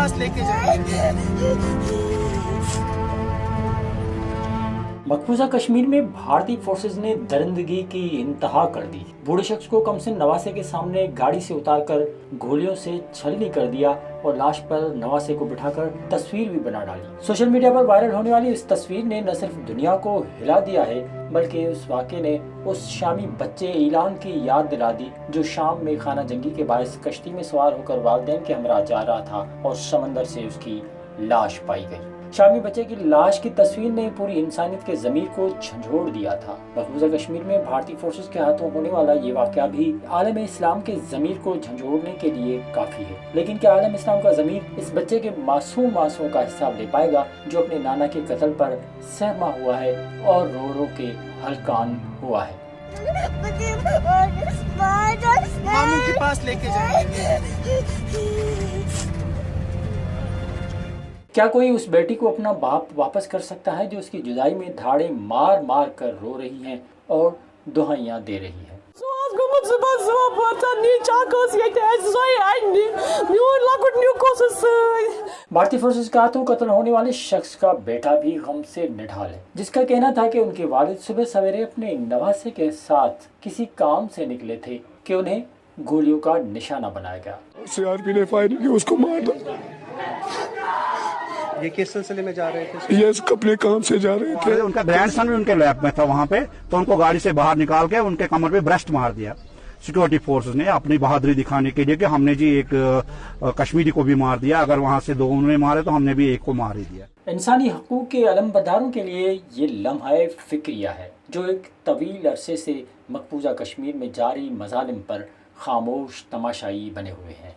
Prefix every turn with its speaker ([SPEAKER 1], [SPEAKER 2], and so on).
[SPEAKER 1] पास लेके जाएंगे।
[SPEAKER 2] मकबूजा कश्मीर में भारतीय फोर्सेज ने दरिंदगी की इंतहा कर दी। बूढ़े शख्स को कमसिन नवासे के सामने गाड़ी से उतारकर गोलियों से छलनी कर दिया और लाश पर नवासे को बिठाकर तस्वीर भी बना डाली। सोशल मीडिया पर वायरल होने वाली इस तस्वीर ने न सिर्फ दुनिया को हिला दिया है, बल्कि उस वाक़े ने उस शामी बच्चे ईलान की याद दिला दी जो शाम में खाना जंगी के बायस कश्ती में सवार होकर वालिदैन के हमरा जा रहा था और समंदर से उसकी लाश पाई गई। शामी बच्चे की लाश की तस्वीर ने पूरी इंसानियत के ज़मीर को झंझोड़ दिया था। मकबूजा कश्मीर में भारतीय फोर्सेस के हाथों होने वाला ये वाक़या भी आलम इस्लाम के ज़मीर को झंझोड़ने के लिए काफ़ी है। लेकिन क्या आलम इस्लाम का ज़मीर इस बच्चे के मासूम आंसुओं का हिसाब ले पाएगा जो अपने नाना के कत्ल पर सहमा हुआ है और रो रो के हलकान हुआ है।
[SPEAKER 1] मामू के पास लेके जाएंगे।
[SPEAKER 2] क्या कोई उस बेटी को अपना बाप वापस कर सकता है जो उसकी जुदाई में धाड़े मार मार कर रो रही हैं और दुहाइयां दे रही है। भारतीय फोर्सेस के हाथों कत्ल होने वाले शख्स का बेटा भी गम से निढाल है, जिसका कहना था कि उनके वालिद सुबह सवेरे अपने नवासे के साथ किसी काम से निकले थे कि उन्हें गोलियों का निशाना बनाया गया।
[SPEAKER 3] सीआरपी ने फायरिंग की, उसको मार दिया।
[SPEAKER 1] ये किस सिलसिले में जा रहे थे?
[SPEAKER 3] ये अपने काम से जा रहे थे।
[SPEAKER 4] उनका ग्रैंडसन भी उनके लैब में था वहाँ पे, तो उनको गाड़ी से बाहर निकाल के उनके कमर पे ब्रेस्ट मार दिया। सिक्योरिटी फोर्सेस ने अपनी बहादुरी दिखाने के लिए कि हमने जी एक कश्मीरी को भी मार दिया, अगर वहाँ से दो उन्होंने मारे तो हमने भी एक को मार ही दिया।
[SPEAKER 2] इंसानी हकूक के अलमबरदारों के लिए ये लम्हा फिक्रिया है जो एक तवील अरसे से मकबूजा कश्मीर में जारी मजालिम पर खामोश तमाशाई बने हुए हैं।